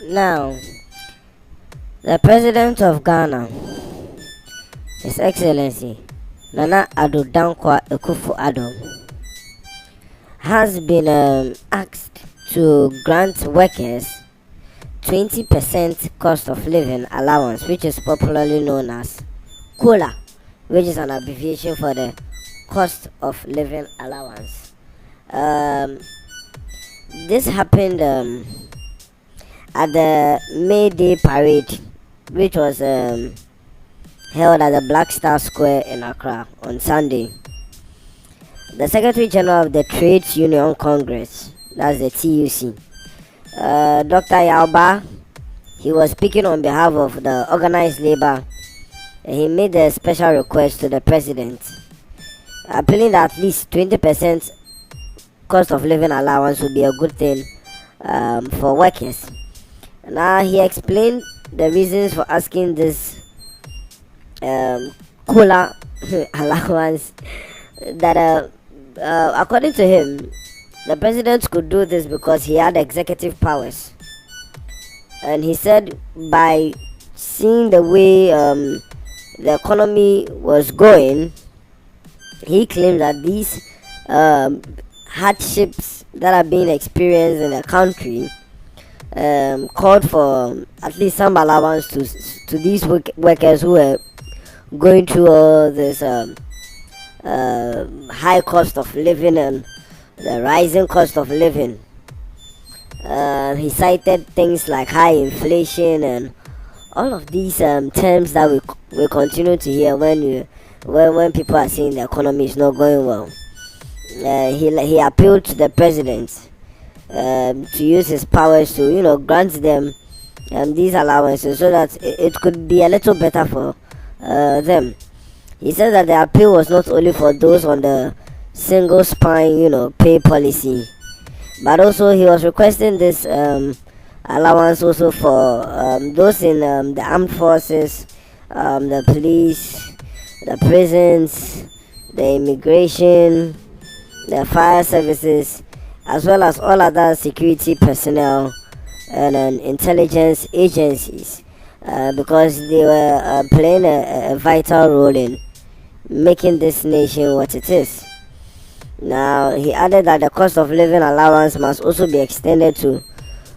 Now, the President of Ghana, His Excellency Nana Addo Akufo-Addo, has been asked to grant workers 20% cost of living allowance, which is popularly known as COLA, which is an abbreviation for the cost of living allowance. This happened at the May Day parade, which was held at the Black Star Square in Accra on Sunday. The Secretary General of the Trades Union Congress, that's the TUC, Dr. Yauba, he was speaking on behalf of the organized labor. He made a special request to the president, appealing that at least 20% cost of living allowance would be a good thing for workers. Now, he explained the reasons for asking this COLA allowance, that according to him, the president could do this because he had executive powers. And he said, by seeing the way the economy was going, he claimed that these hardships that are being experienced in the country called for at least some allowance to these workers who were going through all this high cost of living and the rising cost of living. He cited things like high inflation and all of these terms that we continue to hear when people are saying the economy is not going well. He appealed to the president to use his powers to grant them these allowances so that it could be a little better for them. He said that the appeal was not only for those on the single spine pay policy, but also he was requesting this allowance also for those in the armed forces, the police, the prisons, the immigration, the fire services, as well as all other security personnel and intelligence agencies, because they were playing a vital role in making this nation what it is. Now, he added that the cost of living allowance must also be extended to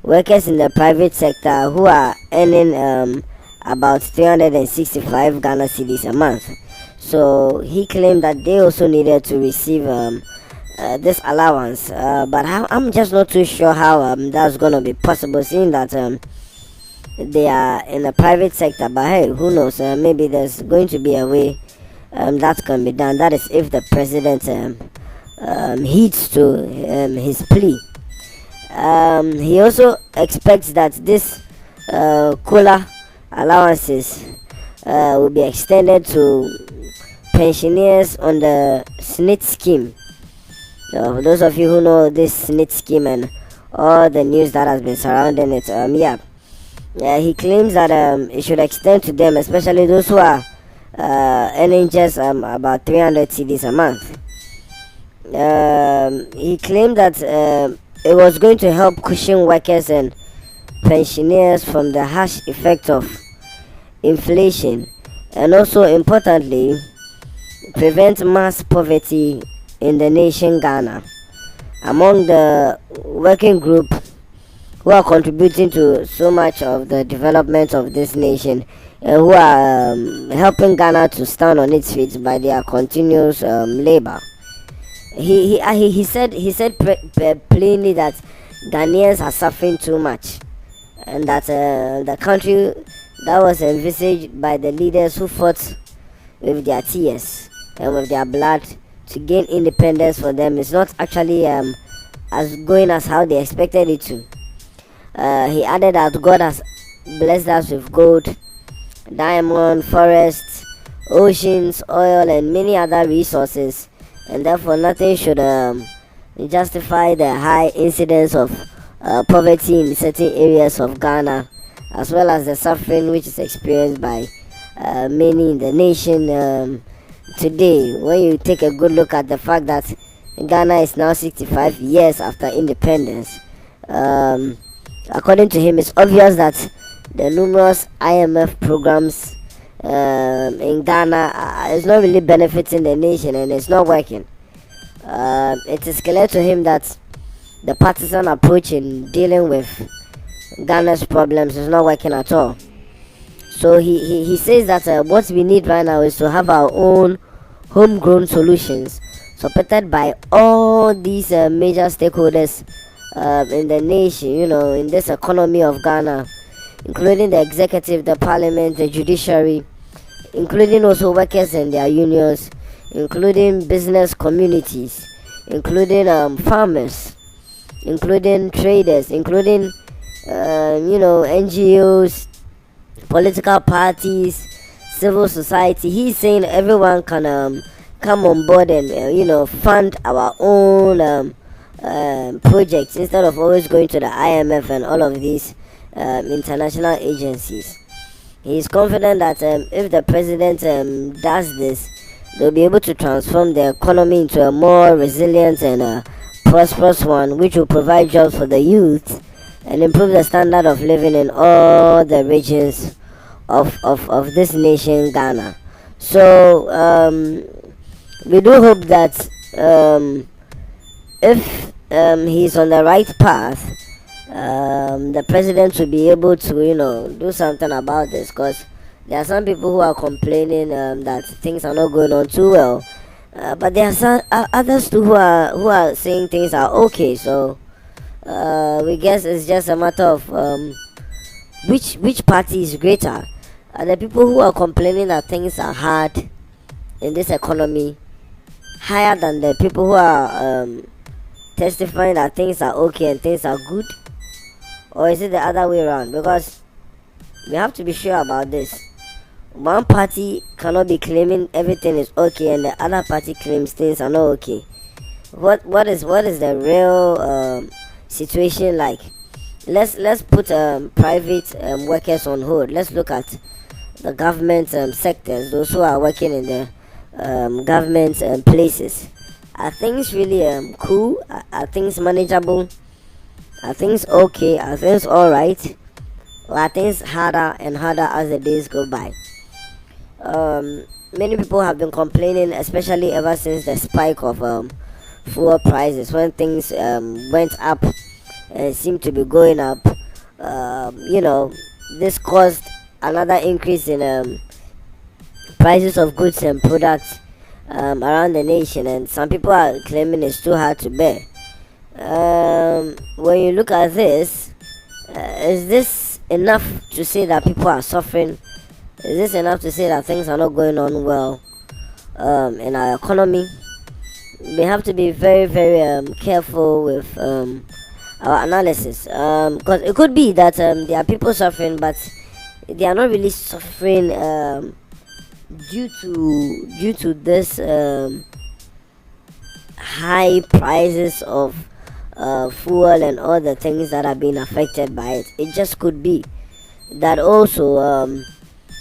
workers in the private sector who are earning about 365 Ghana cedis a month. So he claimed that they also needed to receive this allowance, but I'm just not too sure how that's gonna be possible, seeing that they are in the private sector. But hey, who knows? Maybe there's going to be a way that can be done. That is if the president heeds to his plea. He also expects that this COLA allowances will be extended to pensioners on the SNIT scheme. So for those of you who know this SNIT scheme and all the news that has been surrounding it, he claims that it should extend to them, especially those who are earning just about 300 cedis a month. He claimed that it was going to help cushion workers and pensioners from the harsh effect of inflation, and also importantly prevent mass poverty in the nation Ghana. Among the working group who are contributing to so much of the development of this nation, and who are helping Ghana to stand on its feet by their continuous labor. He said plainly that Ghanaians are suffering too much, and that the country that was envisaged by the leaders who fought with their tears and with their blood to gain independence for them is not actually as going as how they expected it to. He added that God has blessed us with gold, diamond, forests, oceans, oil, and many other resources, and therefore nothing should justify the high incidence of poverty in certain areas of Ghana, as well as the suffering which is experienced by many in the nation today. When you take a good look at the fact that Ghana is now 65 years after independence, According to him, it's obvious that the numerous IMF programs in Ghana is not really benefiting the nation and it's not working. It is clear to him that the partisan approach in dealing with Ghana's problems is not working at all. So he says that what we need right now is to have our own homegrown solutions supported by all these major stakeholders in the nation, in this economy of Ghana, including the executive, the parliament, the judiciary, including also workers and their unions, including business communities, including farmers, including traders, including NGOs, political parties, civil society. He's saying everyone can come on board and fund our own projects instead of always going to the IMF and all of these international agencies. He's confident that if the president does this, they'll be able to transform the economy into a more resilient and prosperous one, which will provide jobs for the youth and improve the standard of living in all the regions of this nation, Ghana. So we do hope that if he's on the right path, the president will be able to do something about this, because there are some people who are complaining that things are not going on too well, but there are some others too who are saying things are okay. So we guess it's just a matter of which party is greater. Are the people who are complaining that things are hard in this economy higher than the people who are testifying that things are okay and things are good? Or is it the other way around? Because we have to be sure about this. One party cannot be claiming everything is okay and the other party claims things are not okay. What is the real situation like? Let's put private workers on hold. Let's look at the government sectors, those who are working in the government places. Are things really cool? Are things manageable? Are things okay? Are things alright? Or are things harder and harder as the days go by? Many people have been complaining, especially ever since the spike of fuel prices, when things went up and seemed to be going up. This caused another increase in prices of goods and products around the nation, and some people are claiming it's too hard to bear. When you look at this, is this enough to say that people are suffering? Is this enough to say that things are not going on well in our economy? We have to be very, very careful with our analysis, because it could be that there are people suffering, but they are not really suffering due to this high prices of fuel and all the things that are being affected by it. It just could be that also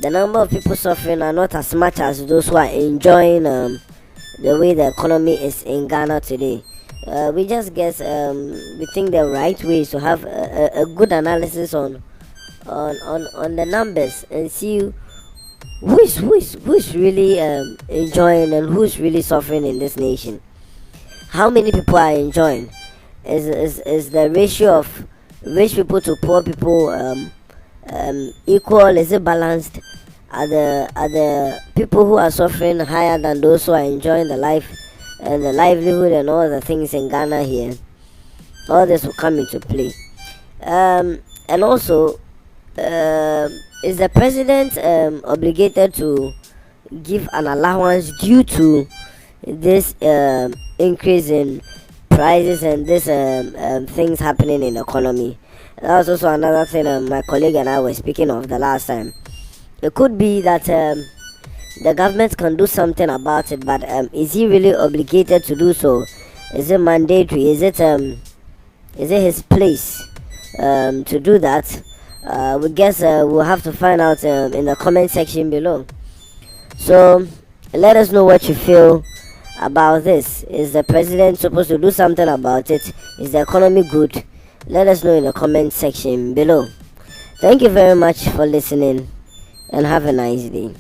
the number of people suffering are not as much as those who are enjoying the way the economy is in Ghana today. We just guess we think the right way is to have a good analysis on the numbers and see who's really enjoying and who's really suffering in this nation. How many people are enjoying? Is the ratio of rich people to poor people equal? Is it balanced? Are the people who are suffering higher than those who are enjoying the life and the livelihood and all the things in Ghana here? All this will come into play. And also, is the president obligated to give an allowance due to this increase in prices and this things happening in the economy? That was also another thing my colleague and I were speaking of the last time. It could be that the government can do something about it, but is he really obligated to do so? Is it mandatory? Is it his place to do that? We guess we'll have to find out in the comment section below. So let us know what you feel about this. Is the president supposed to do something about it? Is the economy good? Let us know in the comment section below. Thank you very much for listening and have a nice day.